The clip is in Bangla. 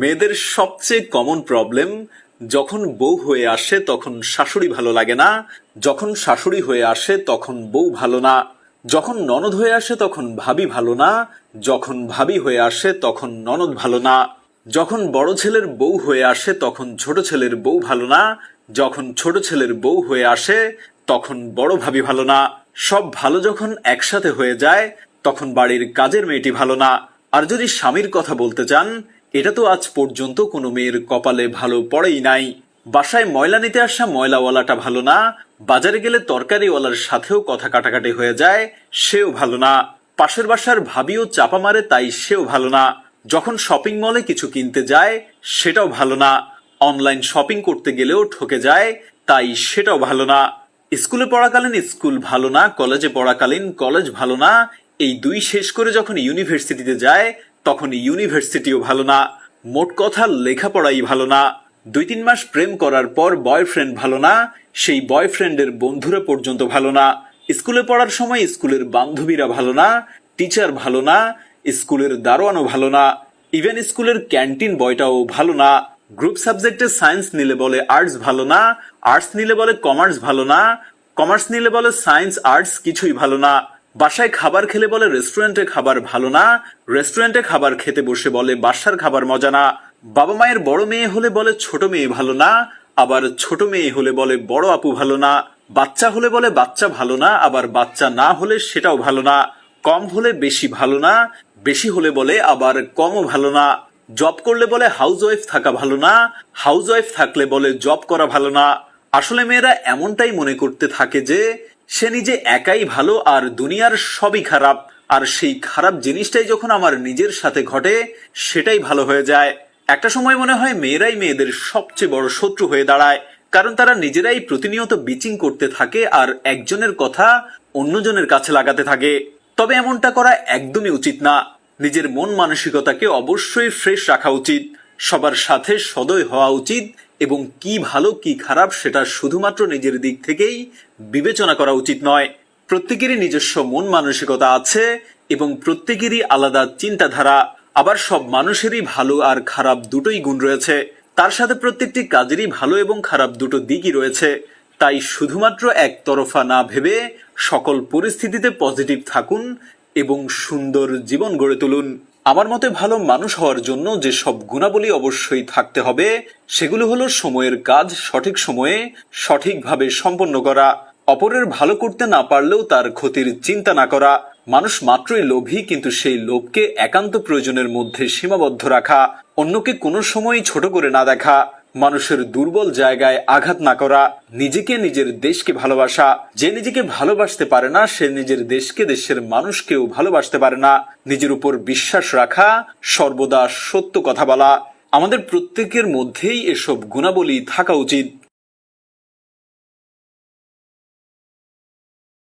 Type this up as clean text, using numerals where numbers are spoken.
মেয়েদের সবচেয়ে কমন প্রবলেম, যখন বউ হয়ে আসে তখন শাশুড়ি ভালো লাগে না, যখন শাশুড়ি হয়ে আসে তখন বউ ভালো না, যখন ননদ হয়ে আসে তখন ভাবি ভালো না, যখন ভাবি হয়ে আসে তখন ননদ ভালো না, যখন বড় ছেলের বউ হয়ে আসে তখন ছোট ছেলের বউ ভালো না, যখন ছোট ছেলের বউ হয়ে আসে তখন বড় ভাবি ভালো না। সব ভালো যখন একসাথে হয়ে যায় তখন বাড়ির কাজের মেয়েটি ভালো না। আর যদি স্বামীর কথা বলতে চান, এটা তো আজ পর্যন্ত কোনো মেয়ের কপালে ভালো পড়েই নাই। বাসায় ময়লা নিতে আসা ময়লাওয়ালাটা ভালো না, বাজারে গেলে তরকারিওয়ালার সাথেও কথা কাটাকাটি হয়ে যায়, সেও ভালো না। পাশের বাসার ভাবিও চাপা মারে, তাই সেও ভালো না। যখন শপিং মলে কিছু কিনতে যায় সেটাও ভালো না। অনলাইন শপিং করতে গেলেও ঠকে যায়, তাই সেটাও ভালো না। স্কুলে পড়াকালীন স্কুল ভালো না, কলেজে পড়াকালীন কলেজ ভালো না, এই দুই শেষ করে যখন ইউনিভার্সিটিতে যায় তখন ইউনিভার্সিটিও ভালো না। মোট কথা লেখাপড়াই ভালো না। 2-3 মাস প্রেম করার পর বয়ফ্রেন্ড ভালো না, সেই বয়ফ্রেন্ডের বন্ধুরা পর্যন্ত ভালো না। স্কুলে পড়ার সময় স্কুলের বান্ধবীরা ভালো না, টিচার ভালো না, স্কুলের দারোয়ানও ভালো না, ইভেন স্কুলের ক্যান্টিন বয়টাও ভালো না। গ্রুপ সাবজেক্টে সায়েন্স নিলে বলে আর্টস ভালো না, আর্টস নিলে বলে কমার্স ভালো না, কমার্স নিলে বলে সায়েন্স আর্টস কিছুই ভালো না। বাসায় খাবার খেলে বলে রেস্টুরেন্টে খাবার ভালো না, রেস্টুরেন্টে খাবার খেতে বসে বলে বাসার খাবার মজা না। বাবা মায়ের বড় মেয়ে হলে বলে ছোট মেয়ে ভালো না, আবার ছোট মেয়ে হলে বলে বড় আপু ভালো না। বাচ্চা হলে বলে বাচ্চা ভালো না, আবার বাচ্চা না হলে সেটাও ভালো না। কম হলে বেশি ভালো না, বেশি হলে বলে আবার কমও ভালো না। জব করলে বলে হাউস ওয়াইফ থাকা ভালো না, হাউস ওয়াইফ থাকলে বলে জব করা ভালো না। আসলে মেয়েরা এমনটাই মনে করতে থাকে যে সে নিজে একাই ভালো আর দুনিয়ার সবই খারাপ, আর সেই খারাপ জিনিসটাই যখন আমার নিজের সাথে ঘটে সেটাই ভালো হয়ে যায়। একটা সময় মনে হয় মেয়েরাই মেয়েদের সবচেয়ে বড় শত্রু হয়ে দাঁড়ায়, কারণ তারা নিজেরাই প্রতিনিয়ত বিচিং করতে থাকে আর একজনের কথা অন্যজনের কাছে লাগাতে থাকে। তবে এমনটা করা একদমই উচিত না। নিজের মন মানসিকতাকে অবশ্যই ফ্রেশ রাখা উচিত, সবার সাথে সদয় হওয়া উচিত, এবং কি ভালো কি খারাপ সেটা শুধুমাত্র নিজের দিক থেকেই বিবেচনা করা উচিত নয়। প্রত্যেকেরই নিজস্ব মন মানসিকতা আছে এবং প্রত্যেকেরই আলাদা চিন্তাধারা। আবার সব মানুষেরই ভালো আর খারাপ দুটোই গুণ রয়েছে, তার সাথে প্রত্যেকটি কাজেরই ভালো এবং খারাপ দুটো দিকই রয়েছে। তাই শুধুমাত্র একতরফা না ভেবে সকল পরিস্থিতিতে পজিটিভ থাকুন এবং সুন্দর জীবন গড়ে তুলুন। আমার মতে ভালো মানুষ হওয়ার জন্য যে সব গুণাবলী অবশ্যই থাকতে হবে সেগুলো হলো সময়ের কাজ সঠিক সময়ে সঠিকভাবে সম্পন্ন করা, অপরের ভালো করতে না পারলেও তার ক্ষতির চিন্তা না করা, মানুষ মাত্রই লোভী কিন্তু সেই লোভকে একান্ত প্রয়োজনের মধ্যে সীমাবদ্ধ রাখা, অন্যকে কোনো সময় ছোট করে না দেখা, মানুষের দুর্বল জায়গায় আঘাত না করা, নিজেকে নিজের দেশকে ভালোবাসা। যে নিজেকে ভালোবাসতে পারে না সে নিজের দেশকে দেশের মানুষকেও ভালোবাসতে পারে না। নিজের উপর বিশ্বাস রাখা, সর্বদা সত্য কথা বলা, আমাদের প্রত্যেকের মধ্যেই এসব গুণাবলী থাকা উচিত।